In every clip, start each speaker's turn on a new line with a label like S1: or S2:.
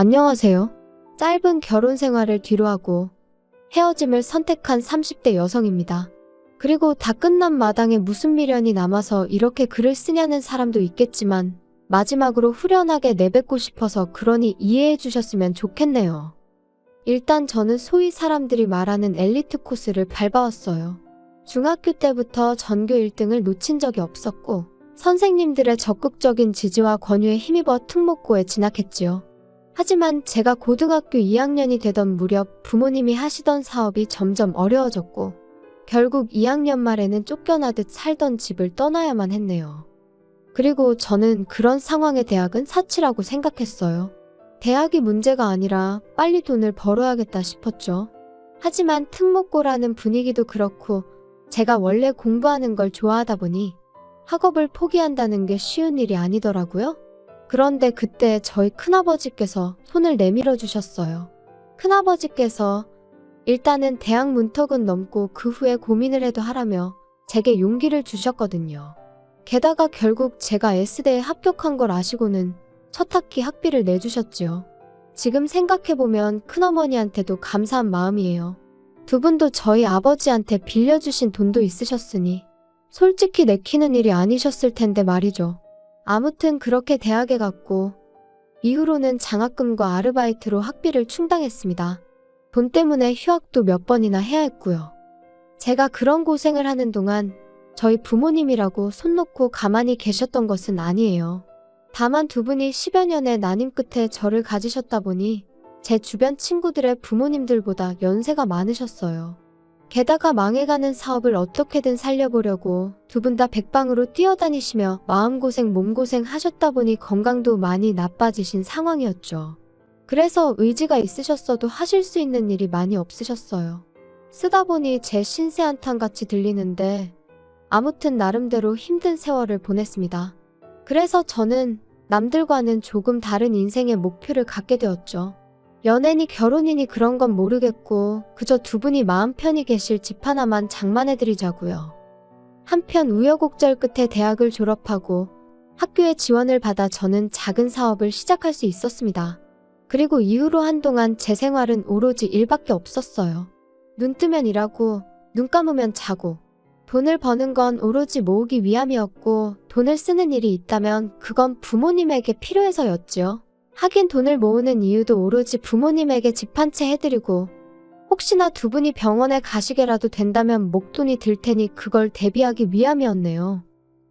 S1: 안녕하세요. 짧은 결혼 생활을 뒤로하고 헤어짐을 선택한 30대 여성입니다. 그리고 다 끝난 마당에 무슨 미련이 남아서 이렇게 글을 쓰냐는 사람도 있겠지만 마지막으로 후련하게 내뱉고 싶어서 그러니 이해해 주셨으면 좋겠네요. 일단 저는 소위 사람들이 말하는 엘리트 코스를 밟아왔어요. 중학교 때부터 전교 1등을 놓친 적이 없었고 선생님들의 적극적인 지지와 권유에 힘입어 특목고에 진학했지요. 하지만 제가 고등학교 2학년이 되던 무렵 부모님이 하시던 사업이 점점 어려워졌고 결국 2학년 말에는 쫓겨나듯 살던 집을 떠나야만 했네요. 그리고 저는 그런 상황의 대학은 사치라고 생각했어요. 대학이 문제가 아니라 빨리 돈을 벌어야겠다 싶었죠. 하지만 특목고라는 분위기도 그렇고 제가 원래 공부하는 걸 좋아하다 보니 학업을 포기한다는 게 쉬운 일이 아니더라고요. 그런데 그때 저희 큰아버지께서 손을 내밀어 주셨어요. 큰아버지께서 일단은 대학 문턱은 넘고 그 후에 고민을 해도 하라며 제게 용기를 주셨거든요. 게다가 결국 제가 S대에 합격한 걸 아시고는 첫 학기 학비를 내주셨지요. 지금 생각해보면 큰어머니한테도 감사한 마음이에요. 두 분도 저희 아버지한테 빌려주신 돈도 있으셨으니 솔직히 내키는 일이 아니셨을 텐데 말이죠. 아무튼 그렇게 대학에 갔고 이후로는 장학금과 아르바이트로 학비를 충당했습니다. 돈 때문에 휴학도 몇 번이나 해야 했고요. 제가 그런 고생을 하는 동안 저희 부모님이라고 손 놓고 가만히 계셨던 것은 아니에요. 다만 두 분이 10여 년의 난임 끝에 저를 가지셨다 보니 제 주변 친구들의 부모님들보다 연세가 많으셨어요. 게다가 망해가는 사업을 어떻게든 살려보려고 두 분 다 백방으로 뛰어다니시며 마음고생 몸고생 하셨다 보니 건강도 많이 나빠지신 상황이었죠. 그래서 의지가 있으셨어도 하실 수 있는 일이 많이 없으셨어요. 쓰다 보니 제 신세 한탄같이 들리는데 아무튼 나름대로 힘든 세월을 보냈습니다. 그래서 저는 남들과는 조금 다른 인생의 목표를 갖게 되었죠. 연애니 결혼이니 그런 건 모르겠고 그저 두 분이 마음 편히 계실 집 하나만 장만해드리자고요. 한편 우여곡절 끝에 대학을 졸업하고 학교에 지원을 받아 저는 작은 사업을 시작할 수 있었습니다. 그리고 이후로 한동안 제 생활은 오로지 일밖에 없었어요. 눈 뜨면 일하고 눈 감으면 자고 돈을 버는 건 오로지 모으기 위함이었고 돈을 쓰는 일이 있다면 그건 부모님에게 필요해서였지요. 하긴 돈을 모으는 이유도 오로지 부모님에게 집 한 채 해드리고 혹시나 두 분이 병원에 가시게라도 된다면 목돈이 들 테니 그걸 대비하기 위함이었네요.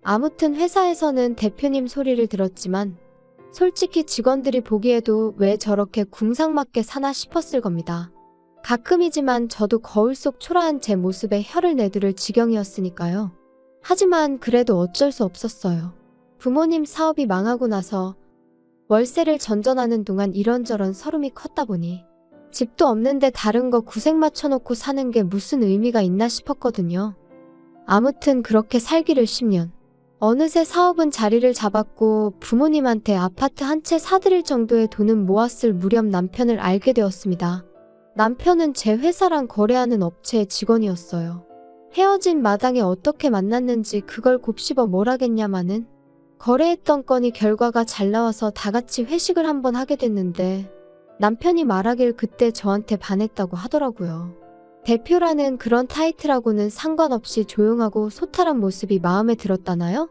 S1: 아무튼 회사에서는 대표님 소리를 들었지만 솔직히 직원들이 보기에도 왜 저렇게 궁상맞게 사나 싶었을 겁니다. 가끔이지만 저도 거울 속 초라한 제 모습에 혀를 내두를 지경이었으니까요. 하지만 그래도 어쩔 수 없었어요. 부모님 사업이 망하고 나서 월세를 전전하는 동안 이런저런 서름이 컸다 보니 집도 없는데 다른 거 구색 맞춰놓고 사는 게 무슨 의미가 있나 싶었거든요. 아무튼 그렇게 살기를 10년. 어느새 사업은 자리를 잡았고 부모님한테 아파트 한 채 사드릴 정도의 돈은 모았을 무렵 남편을 알게 되었습니다. 남편은 제 회사랑 거래하는 업체의 직원이었어요. 헤어진 마당에 어떻게 만났는지 그걸 곱씹어 뭘 하겠냐마는 거래했던 건이 결과가 잘 나와서 다 같이 회식을 한번 하게 됐는데 남편이 말하길 그때 저한테 반했다고 하더라고요. 대표라는 그런 타이틀하고는 상관없이 조용하고 소탈한 모습이 마음에 들었다나요?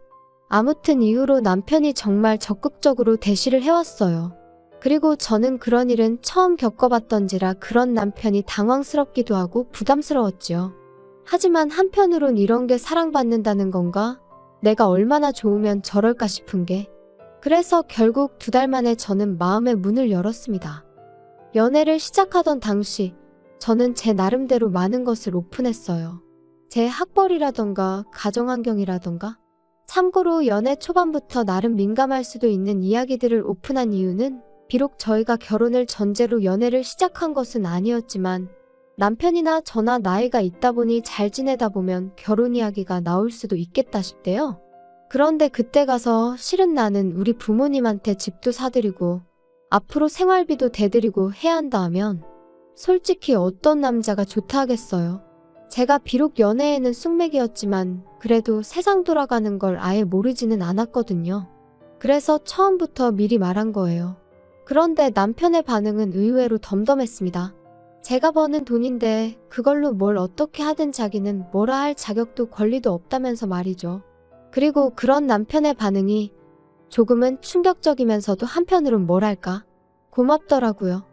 S1: 아무튼 이후로 남편이 정말 적극적으로 대시를 해왔어요. 그리고 저는 그런 일은 처음 겪어봤던지라 그런 남편이 당황스럽기도 하고 부담스러웠지요. 하지만 한편으론 이런 게 사랑받는다는 건가? 내가 얼마나 좋으면 저럴까 싶은 게. 그래서 결국 2달 만에 저는 마음의 문을 열었습니다. 연애를 시작하던 당시 저는 제 나름대로 많은 것을 오픈했어요. 제 학벌이라던가 가정환경이라던가. 참고로 연애 초반부터 나름 민감할 수도 있는 이야기들을 오픈한 이유는 비록 저희가 결혼을 전제로 연애를 시작한 것은 아니었지만 남편이나 저나 나이가 있다 보니 잘 지내다 보면 결혼 이야기가 나올 수도 있겠다 싶대요. 그런데 그때 가서 실은 나는 우리 부모님한테 집도 사드리고 앞으로 생활비도 대드리고 해야 한다 하면 솔직히 어떤 남자가 좋다 하겠어요. 제가 비록 연애에는 쑥맥이었지만 그래도 세상 돌아가는 걸 아예 모르지는 않았거든요. 그래서 처음부터 미리 말한 거예요. 그런데 남편의 반응은 의외로 덤덤했습니다. 제가 버는 돈인데 그걸로 뭘 어떻게 하든 자기는 뭐라 할 자격도 권리도 없다면서 말이죠. 그리고 그런 남편의 반응이 조금은 충격적이면서도 한편으론 뭐랄까 고맙더라고요.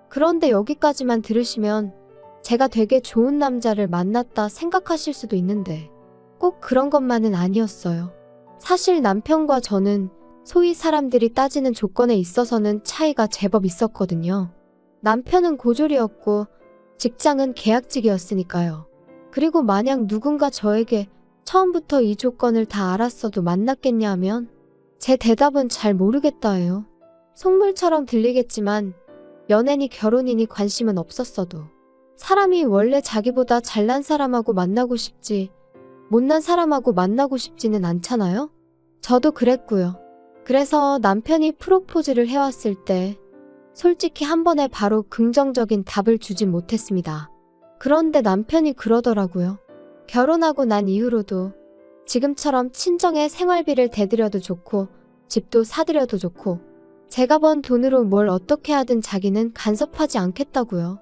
S1: 그런데 여기까지만 들으시면 제가 되게 좋은 남자를 만났다 생각하실 수도 있는데 꼭 그런 것만은 아니었어요. 사실 남편과 저는 소위 사람들이 따지는 조건에 있어서는 차이가 제법 있었거든요. 남편은 고졸이었고 직장은 계약직이었으니까요. 그리고 만약 누군가 저에게 처음부터 이 조건을 다 알았어도 만났겠냐 하면 제 대답은 잘 모르겠다예요. 속물처럼 들리겠지만 연애니 결혼이니 관심은 없었어도 사람이 원래 자기보다 잘난 사람하고 만나고 싶지 못난 사람하고 만나고 싶지는 않잖아요? 저도 그랬고요. 그래서 남편이 프로포즈를 해왔을 때 솔직히 한 번에 바로 긍정적인 답을 주진 못했습니다. 그런데 남편이 그러더라고요. 결혼하고 난 이후로도 지금처럼 친정에 생활비를 대드려도 좋고 집도 사드려도 좋고 제가 번 돈으로 뭘 어떻게 하든 자기는 간섭하지 않겠다고요.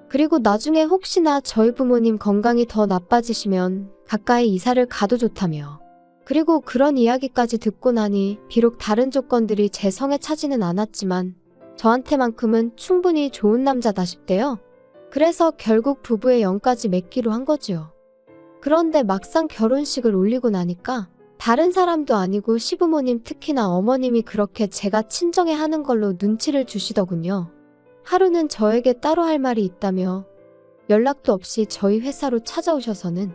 S1: 그리고 나중에 혹시나 저희 부모님 건강이 더 나빠지시면 가까이 이사를 가도 좋다며. 그리고 그런 이야기까지 듣고 나니 비록 다른 조건들이 제 성에 차지는 않았지만 저한테만큼은 충분히 좋은 남자다 싶대요. 그래서 결국 부부의 영까지 맺기로 한 거지요. 그런데 막상 결혼식을 올리고 나니까 다른 사람도 아니고 시부모님 특히나 어머님이 그렇게 제가 친정에 하는 걸로 눈치를 주시더군요. 하루는 저에게 따로 할 말이 있다며 연락도 없이 저희 회사로 찾아오셔서는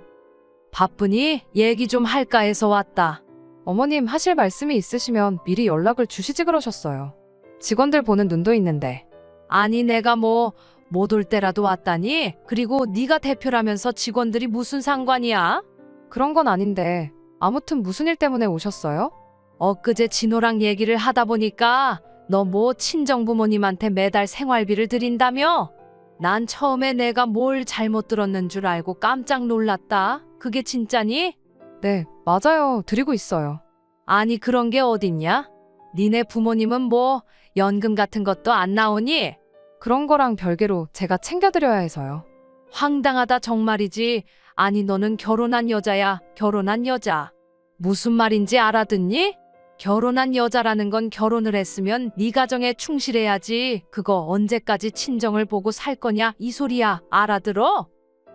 S2: 바쁘니? 얘기 좀 할까 해서 왔다.
S3: 어머님 하실 말씀이 있으시면 미리 연락을 주시지 그러셨어요. 직원들 보는 눈도 있는데.
S2: 아니 내가 뭐 못 올 때라도 왔다니? 그리고 네가 대표라면서 직원들이 무슨 상관이야?
S3: 그런 건 아닌데 아무튼 무슨 일 때문에 오셨어요?
S2: 엊그제 진호랑 얘기를 하다 보니까 너 뭐 친정 부모님한테 매달 생활비를 드린다며? 난 처음에 내가 뭘 잘못 들었는 줄 알고 깜짝 놀랐다. 그게 진짜니?
S3: 네, 맞아요. 드리고 있어요.
S2: 아니 그런 게 어딨냐? 니네 부모님은 뭐 연금 같은 것도 안 나오니?
S3: 그런 거랑 별개로 제가 챙겨드려야 해서요.
S2: 황당하다 정말이지. 아니 너는 결혼한 여자야. 결혼한 여자. 무슨 말인지 알아듣니? 결혼한 여자라는 건 결혼을 했으면 네 가정에 충실해야지. 그거 언제까지 친정을 보고 살 거냐 이 소리야. 알아들어?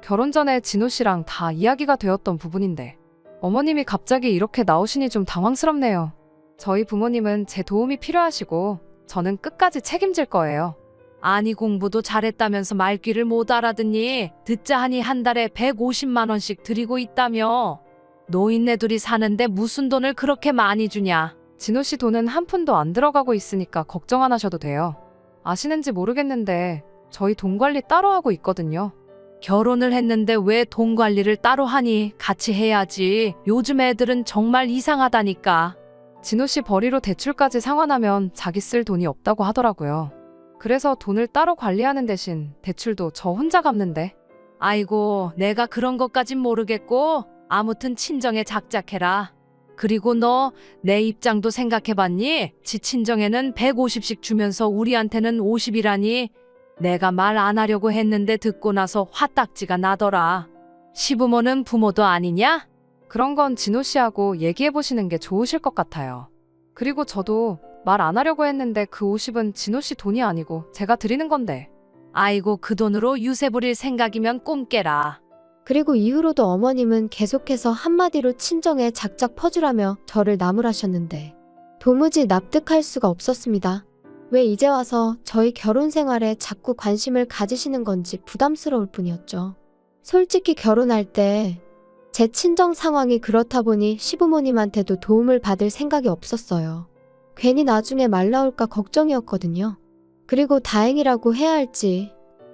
S3: 결혼 전에 진호 씨랑 다 이야기가 되었던 부분인데 어머님이 갑자기 이렇게 나오시니 좀 당황스럽네요. 저희 부모님은 제 도움이 필요하시고 저는 끝까지 책임질 거예요.
S2: 아니 공부도 잘했다면서 말귀를 못 알아듣니? 듣자 하니 한 달에 150만 원씩 드리고 있다며. 노인네 둘이 사는데 무슨 돈을 그렇게 많이 주냐?
S3: 진호 씨 돈은 한 푼도 안 들어가고 있으니까 걱정 안 하셔도 돼요. 아시는지 모르겠는데 저희 돈 관리 따로 하고 있거든요.
S2: 결혼을 했는데 왜 돈 관리를 따로 하니? 같이 해야지. 요즘 애들은 정말 이상하다니까.
S3: 진호 씨 벌이로 대출까지 상환하면 자기 쓸 돈이 없다고 하더라고요. 그래서 돈을 따로 관리하는 대신 대출도 저 혼자 갚는데.
S2: 아이고 내가 그런 것까진 모르겠고 아무튼 친정에 작작해라. 그리고 너 내 입장도 생각해봤니? 지 친정에는 150씩 주면서 우리한테는 50이라니. 내가 말 안 하려고 했는데 듣고 나서 화딱지가 나더라. 시부모는 부모도 아니냐?
S3: 그런 건 진호 씨하고 얘기해보시는 게 좋으실 것 같아요. 그리고 저도 말 안 하려고 했는데 그 50은 진호 씨 돈이 아니고 제가 드리는 건데.
S2: 아이고 그 돈으로 유세 부릴 생각이면 꿈 깨라.
S1: 그리고 이후로도 어머님은 계속해서 한마디로 친정에 작작 퍼주라며 저를 나무라셨는데 도무지 납득할 수가 없었습니다. 왜 이제 와서 저희 결혼 생활에 자꾸 관심을 가지시는 건지 부담스러울 뿐이었죠. 솔직히 결혼할 때 제 친정 상황이 그렇다 보니 시부모님한테도 도움을 받을 생각이 없었어요. 괜히 나중에 말 나올까 걱정이었거든요. 그리고 다행이라고 해야 할지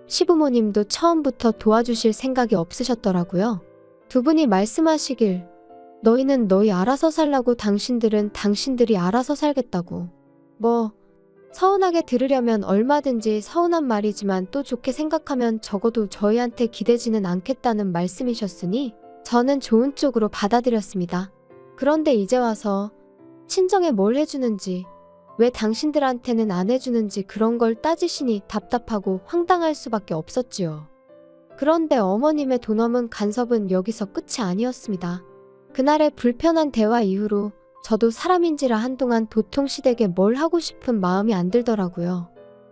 S1: 시부모님도 처음부터 도와주실 생각이 없으셨더라고요. 두 분이 말씀하시길 너희는 너희 알아서 살라고 당신들은 당신들이 알아서 살겠다고. 뭐 서운하게 들으려면 얼마든지 서운한 말이지만 또 좋게 생각하면 적어도 저희한테 기대지는 않겠다는 말씀이셨으니 저는 좋은 쪽으로 받아들였습니다. 그런데 이제 와서 친정에 뭘 해주는지 왜 당신들한테는 안 해주는지 그런 걸 따지시니 답답하고 황당할 수밖에 없었지요. 그런데 어머님의 도넘은 간섭은 여기서 끝이 아니었습니다. 그날의 불편한 대화 이후로 저도 사람인지라 한동안 도통시댁에 뭘 하고 싶은 마음이 안 들더라고요.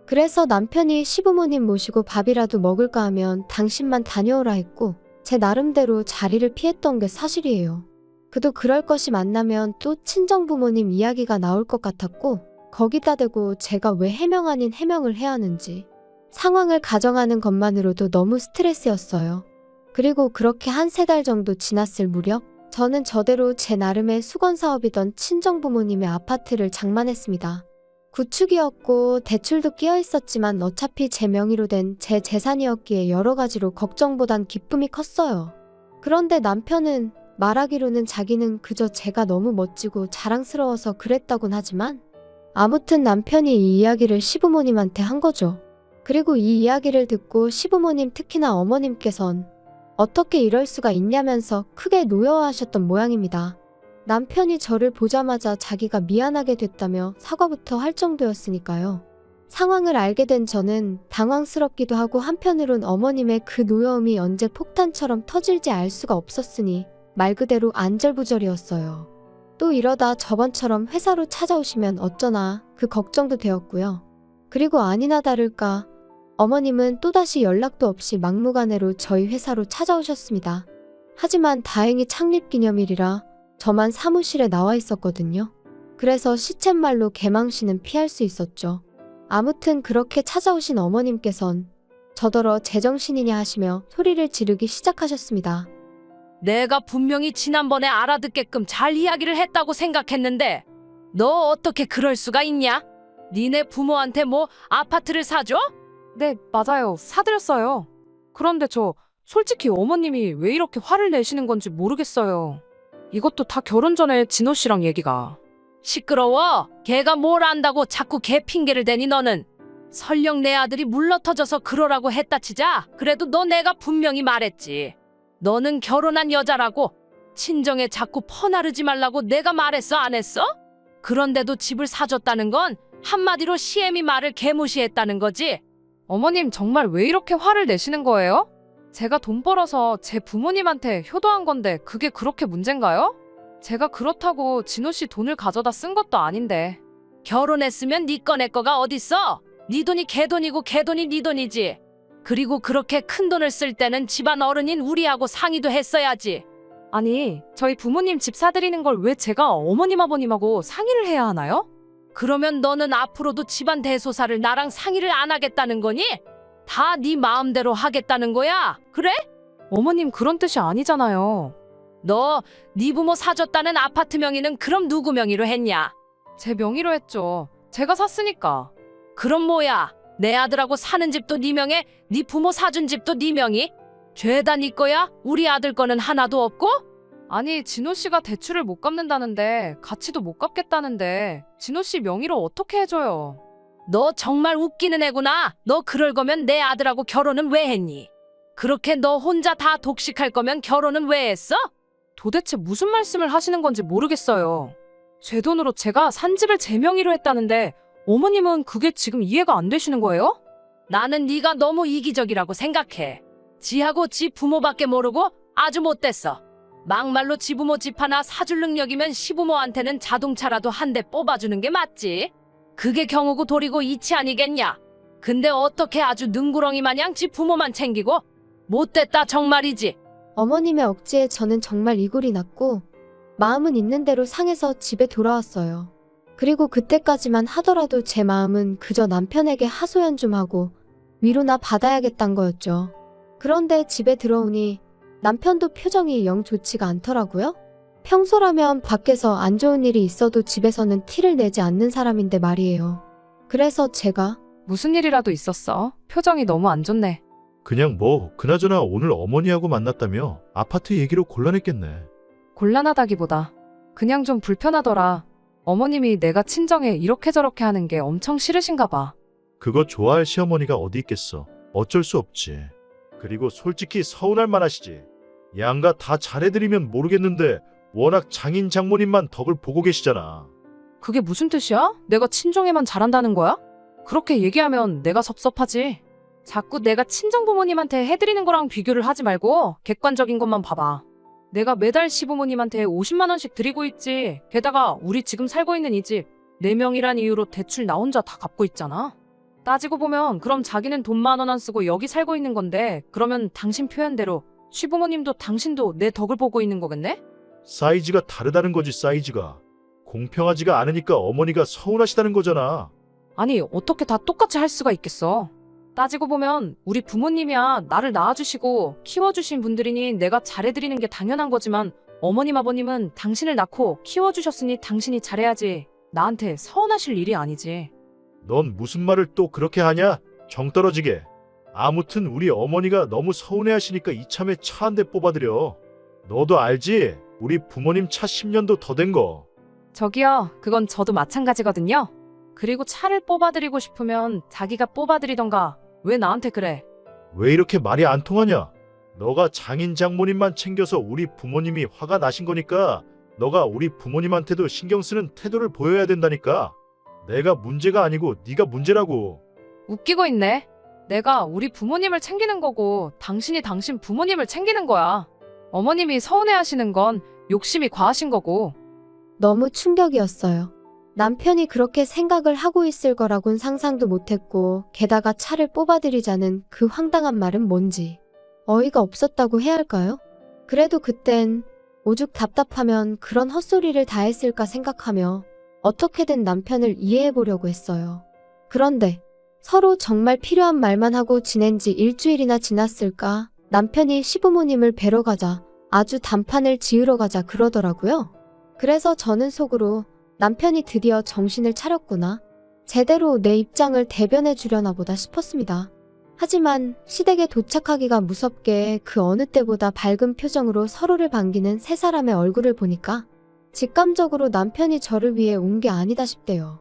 S1: 그래서 남편이 시부모님 모시고 밥이라도 먹을까 하면 당신만 다녀오라 했고 제 나름대로 자리를 피했던 게 사실이에요. 그도 그럴 것이 만나면 또 친정부모님 이야기가 나올 것 같았고 거기다 대고 제가 왜 해명 아닌 해명을 해야 하는지 상황을 가정하는 것만으로도 너무 스트레스였어요. 그리고 그렇게 한 3달 정도 지났을 무렵 저는 저대로 제 나름의 수건사업이던 친정부모님의 아파트를 장만했습니다. 구축이었고 대출도 끼어 있었지만 어차피 제 명의로 된 제 재산이었기에 여러 가지로 걱정보단 기쁨이 컸어요. 그런데 남편은 말하기로는 자기는 그저 제가 너무 멋지고 자랑스러워서 그랬다곤 하지만 아무튼 남편이 이 이야기를 시부모님한테 한 거죠. 그리고 이 이야기를 듣고 시부모님 특히나 어머님께선 어떻게 이럴 수가 있냐면서 크게 노여워하셨던 모양입니다. 남편이 저를 보자마자 자기가 미안하게 됐다며 사과부터 할 정도였으니까요. 상황을 알게 된 저는 당황스럽기도 하고 한편으론 어머님의 그 노여움이 언제 폭탄처럼 터질지 알 수가 없었으니 말 그대로 안절부절이었어요. 또 이러다 저번처럼 회사로 찾아오시면 어쩌나 그 걱정도 되었고요. 그리고 아니나 다를까 어머님은 또다시 연락도 없이 막무가내로 저희 회사로 찾아오셨습니다. 하지만 다행히 창립기념일이라 저만 사무실에 나와 있었거든요. 그래서 시쳇말로 개망신은 피할 수 있었죠. 아무튼 그렇게 찾아오신 어머님께선 저더러 제정신이냐 하시며 소리를 지르기 시작하셨습니다.
S2: 내가 분명히 지난번에 알아듣게끔 잘 이야기를 했다고 생각했는데 너 어떻게 그럴 수가 있냐? 니네 부모한테 뭐 아파트를 사줘?
S3: 네, 맞아요. 사드렸어요. 그런데 저 솔직히 어머님이 왜 이렇게 화를 내시는 건지 모르겠어요. 이것도 다 결혼 전에 진호 씨랑 얘기가.
S2: 시끄러워. 걔가 뭘 안다고 자꾸 걔 핑계를 대니 너는. 설령 내 아들이 물러터져서 그러라고 했다 치자. 그래도 너 내가 분명히 말했지. 너는 결혼한 여자라고 친정에 자꾸 퍼나르지 말라고 내가 말했어 안 했어? 그런데도 집을 사줬다는 건 한마디로 시애미 말을 개무시했다는 거지.
S3: 어머님 정말 왜 이렇게 화를 내시는 거예요? 제가 돈 벌어서 제 부모님한테 효도한 건데 그게 그렇게 문제인가요? 제가 그렇다고 진호 씨 돈을 가져다 쓴 것도 아닌데.
S2: 결혼했으면 네 거 내 거가 어딨어? 네 돈이 걔 돈이고 걔 돈이 네 돈이지. 그리고 그렇게 큰 돈을 쓸 때는 집안 어른인 우리하고 상의도 했어야지.
S3: 아니, 저희 부모님 집 사드리는 걸 왜 제가 어머님 아버님하고 상의를 해야 하나요?
S2: 그러면 너는 앞으로도 집안 대소사를 나랑 상의를 안 하겠다는 거니? 다 네 마음대로 하겠다는 거야. 그래?
S3: 어머님 그런 뜻이 아니잖아요.
S2: 너 네 부모 사줬다는 아파트 명의는 그럼 누구 명의로 했냐?
S3: 제 명의로 했죠. 제가 샀으니까.
S2: 그럼 뭐야? 내 아들하고 사는 집도 네 명에, 네 부모 사준 집도 네 명의? 죄다 네 거야? 우리 아들 거는 하나도 없고?
S3: 아니, 진호 씨가 대출을 못 갚는다는데 같이도 못 갚겠다는데 진호 씨 명의로 어떻게 해줘요?
S2: 너 정말 웃기는 애구나. 너 그럴 거면 내 아들하고 결혼은 왜 했니? 그렇게 너 혼자 다 독식할 거면 결혼은 왜 했어?
S3: 도대체 무슨 말씀을 하시는 건지 모르겠어요. 제 돈으로 제가 산 집을 제 명의로 했다는데 어머님은 그게 지금 이해가 안 되시는 거예요?
S2: 나는 네가 너무 이기적이라고 생각해. 지하고 지 부모밖에 모르고 아주 못됐어. 막말로 지 부모 집 하나 사줄 능력이면 시부모한테는 자동차라도 한 대 뽑아주는 게 맞지. 그게 경우고 도리고 이치 아니겠냐. 근데 어떻게 아주 능구렁이 마냥 지 부모만 챙기고. 못됐다 정말이지.
S1: 어머님의 억지에 저는 정말 이골이 났고 마음은 있는 대로 상해서 집에 돌아왔어요. 그리고 그때까지만 하더라도 제 마음은 그저 남편에게 하소연 좀 하고 위로나 받아야겠단 거였죠. 그런데 집에 들어오니 남편도 표정이 영 좋지가 않더라고요. 평소라면 밖에서 안 좋은 일이 있어도 집에서는 티를 내지 않는 사람인데 말이에요. 그래서 제가
S3: 무슨 일이라도 있었어? 표정이 너무 안 좋네.
S4: 그냥 뭐 그나저나 오늘 어머니하고 만났다며 아파트 얘기로 곤란했겠네.
S3: 곤란하다기보다 그냥 좀 불편하더라. 어머님이 내가 친정에 이렇게 저렇게 하는 게 엄청 싫으신가 봐.
S4: 그거 좋아할 시어머니가 어디 있겠어. 어쩔 수 없지. 그리고 솔직히 서운할 만하시지. 양가 다 잘해드리면 모르겠는데 워낙 장인 장모님만 덕을 보고 계시잖아.
S3: 그게 무슨 뜻이야? 내가 친정에만 잘한다는 거야? 그렇게 얘기하면 내가 섭섭하지. 자꾸 내가 친정 부모님한테 해드리는 거랑 비교를 하지 말고 객관적인 것만 봐봐. 내가 매달 시부모님한테 50만 원씩 드리고 있지. 게다가 우리 지금 살고 있는 이 집 4명이란 이유로 대출 나 혼자 다 갚고 있잖아. 따지고 보면 그럼 자기는 돈 10,000원 안 쓰고 여기 살고 있는 건데 그러면 당신 표현대로 시부모님도 당신도 내 덕을 보고 있는 거겠네?
S4: 사이즈가 다르다는 거지, 사이즈가. 공평하지가 않으니까 어머니가 서운하시다는 거잖아.
S3: 아니 어떻게 다 똑같이 할 수가 있겠어. 따지고 보면 우리 부모님이야 나를 낳아주시고 키워주신 분들이니 내가 잘해드리는 게 당연한 거지만 어머님 아버님은 당신을 낳고 키워주셨으니 당신이 잘해야지. 나한테 서운하실 일이 아니지.
S4: 넌 무슨 말을 또 그렇게 하냐? 정 떨어지게. 아무튼 우리 어머니가 너무 서운해하시니까 이참에 차 한 대 뽑아드려. 너도 알지? 우리 부모님 차 10년도 더 된 거.
S3: 저기요, 그건 저도 마찬가지거든요. 그리고 차를 뽑아드리고 싶으면 자기가 뽑아드리던가. 왜 나한테 그래?
S4: 왜 이렇게 말이 안 통하냐? 너가 장인 장모님만 챙겨서 우리 부모님이 화가 나신 거니까 너가 우리 부모님한테도 신경 쓰는 태도를 보여야 된다니까. 내가 문제가 아니고 네가 문제라고.
S3: 웃기고 있네. 내가 우리 부모님을 챙기는 거고 당신이 당신 부모님을 챙기는 거야. 어머님이 서운해하시는 건 욕심이 과하신 거고.
S1: 너무 충격이었어요. 남편이 그렇게 생각을 하고 있을 거라곤 상상도 못했고 게다가 차를 뽑아드리자는 그 황당한 말은 뭔지 어이가 없었다고 해야 할까요? 그래도 그땐 오죽 답답하면 그런 헛소리를 다 했을까 생각하며 어떻게든 남편을 이해해보려고 했어요. 그런데 서로 정말 필요한 말만 하고 지낸 지 일주일이나 지났을까 남편이 시부모님을 뵈러 가자 아주 단판을 지으러 가자 그러더라고요. 그래서 저는 속으로 남편이 드디어 정신을 차렸구나. 제대로 내 입장을 대변해 주려나 보다 싶었습니다. 하지만 시댁에 도착하기가 무섭게 그 어느 때보다 밝은 표정으로 서로를 반기는 세 사람의 얼굴을 보니까 직감적으로 남편이 저를 위해 온 게 아니다 싶대요.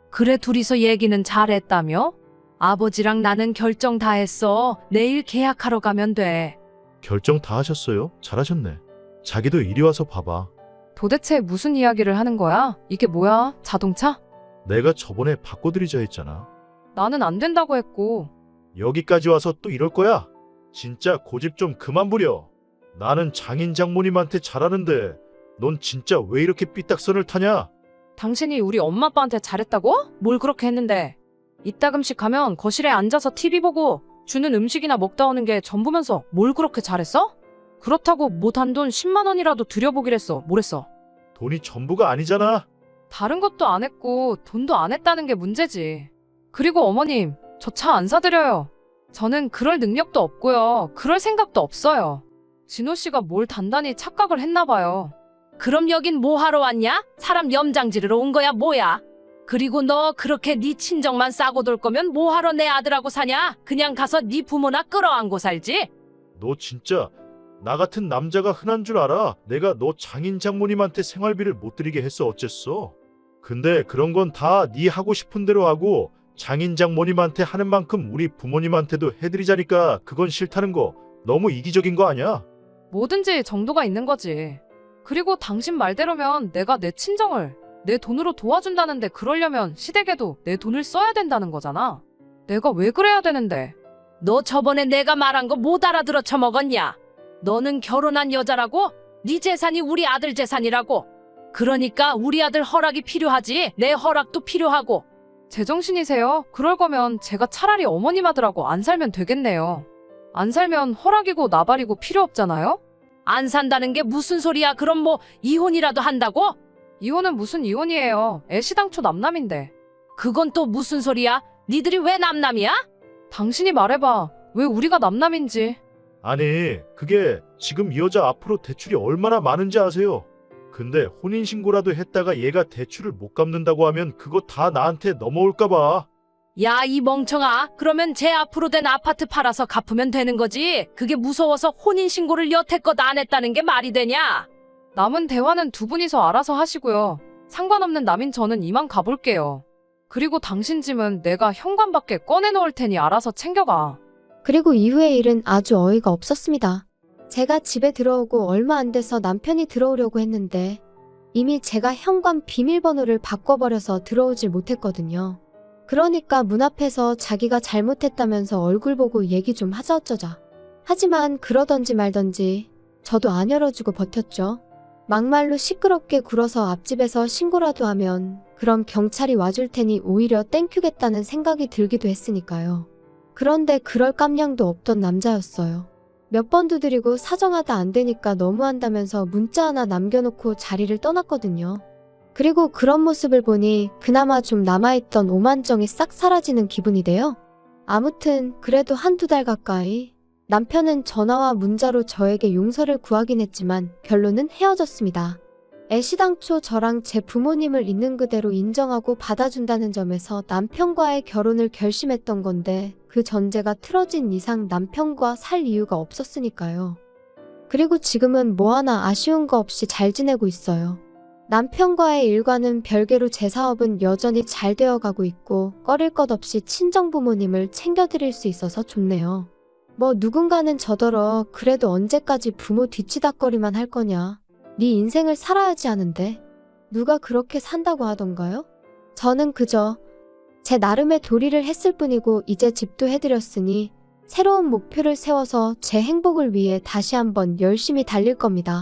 S2: 그래 둘이서 얘기는 잘했다며? 아버지랑 나는 결정 다 했어. 내일 계약하러 가면 돼.
S4: 결정 다 하셨어요? 잘하셨네. 자기도 이리 와서 봐봐.
S3: 도대체 무슨 이야기를 하는 거야? 이게 뭐야? 자동차?
S4: 내가 저번에 바꿔드리자 했잖아.
S3: 나는 안 된다고 했고.
S4: 여기까지 와서 또 이럴 거야? 진짜 고집 좀 그만 부려. 나는 장인 장모님한테 잘하는데 넌 진짜 왜 이렇게 삐딱선을 타냐?
S3: 당신이 우리 엄마 아빠한테 잘했다고? 뭘 그렇게 했는데? 이따금씩 가면 거실에 앉아서 TV 보고 주는 음식이나 먹다 오는 게 전부면서 뭘 그렇게 잘했어? 그렇다고 뭐 단돈 10만 원이라도 들여보기랬어. 뭐랬어?
S4: 돈이 전부가 아니잖아.
S3: 다른 것도 안 했고 돈도 안 했다는 게 문제지. 그리고 어머님, 저 차 안 사드려요. 저는 그럴 능력도 없고요. 그럴 생각도 없어요. 진호 씨가 뭘 단단히 착각을 했나 봐요.
S2: 그럼 여긴 뭐 하러 왔냐? 사람 염장 지르러 온 거야 뭐야? 그리고 너 그렇게 네 친정만 싸고 돌 거면 뭐 하러 내 아들하고 사냐? 그냥 가서 네 부모나 끌어안고 살지?
S4: 너 진짜 나 같은 남자가 흔한 줄 알아? 내가 너 장인 장모님한테 생활비를 못 드리게 했어 어쨌어? 근데 그런 건 다 네 하고 싶은 대로 하고 장인 장모님한테 하는 만큼 우리 부모님한테도 해드리자니까 그건 싫다는 거 너무 이기적인 거 아니야?
S3: 뭐든지 정도가 있는 거지. 그리고 당신 말대로면 내가 내 친정을 내 돈으로 도와준다는데 그러려면 시댁에도 내 돈을 써야 된다는 거잖아. 내가 왜 그래야 되는데?
S2: 너 저번에 내가 말한 거 못 알아들어 처먹었냐? 너는 결혼한 여자라고? 네 재산이 우리 아들 재산이라고. 그러니까 우리 아들 허락이 필요하지. 내 허락도 필요하고.
S3: 제정신이세요? 그럴 거면 제가 차라리 어머님 아들하고 안 살면 되겠네요. 안 살면 허락이고 나발이고 필요 없잖아요?
S2: 안 산다는 게 무슨 소리야? 그럼 뭐 이혼이라도 한다고?
S3: 이혼은 무슨 이혼이에요. 애시당초 남남인데.
S2: 그건 또 무슨 소리야? 니들이 왜 남남이야?
S3: 당신이 말해봐. 왜 우리가 남남인지.
S4: 아니 그게 지금 이 여자 앞으로 대출이 얼마나 많은지 아세요? 근데 혼인신고라도 했다가 얘가 대출을 못 갚는다고 하면 그거 다 나한테 넘어올까 봐.
S2: 야, 이 멍청아. 그러면 제 앞으로 된 아파트 팔아서 갚으면 되는 거지. 그게 무서워서 혼인신고를 여태껏 안 했다는 게 말이 되냐?
S3: 남은 대화는 두 분이서 알아서 하시고요. 상관없는 남인 저는 이만 가볼게요. 그리고 당신 짐은 내가 현관 밖에 꺼내놓을 테니 알아서 챙겨가.
S1: 그리고 이후의 일은 아주 어이가 없었습니다. 제가 집에 들어오고 얼마 안 돼서 남편이 들어오려고 했는데 이미 제가 현관 비밀번호를 바꿔버려서 들어오질 못했거든요. 그러니까 문 앞에서 자기가 잘못했다면서 얼굴 보고 얘기 좀 하자 어쩌자. 하지만 그러던지 말던지 저도 안 열어주고 버텼죠. 막말로 시끄럽게 굴어서 앞집에서 신고라도 하면 그럼 경찰이 와줄 테니 오히려 땡큐겠다는 생각이 들기도 했으니까요. 그런데 그럴 깜냥도 없던 남자였어요. 몇 번 두드리고 사정하다 안 되니까 너무한다면서 문자 하나 남겨놓고 자리를 떠났거든요. 그리고 그런 모습을 보니 그나마 좀 남아있던 오만정이 싹 사라지는 기분이 돼요. 아무튼 그래도 한두 달 가까이 남편은 전화와 문자로 저에게 용서를 구하긴 했지만 결론은 헤어졌습니다. 애시당초 저랑 제 부모님을 있는 그대로 인정하고 받아준다는 점에서 남편과의 결혼을 결심했던 건데 그 전제가 틀어진 이상 남편과 살 이유가 없었으니까요. 그리고 지금은 뭐 하나 아쉬운 거 없이 잘 지내고 있어요. 남편과의 일과는 별개로 제 사업은 여전히 잘 되어가고 있고 꺼릴 것 없이 친정부모님을 챙겨드릴 수 있어서 좋네요. 뭐 누군가는 저더러 그래도 언제까지 부모 뒤치다꺼리만 할 거냐. 네 인생을 살아야지 하는데 누가 그렇게 산다고 하던가요? 저는 그저 제 나름의 도리를 했을 뿐이고 이제 집도 해드렸으니 새로운 목표를 세워서 제 행복을 위해 다시 한번 열심히 달릴 겁니다.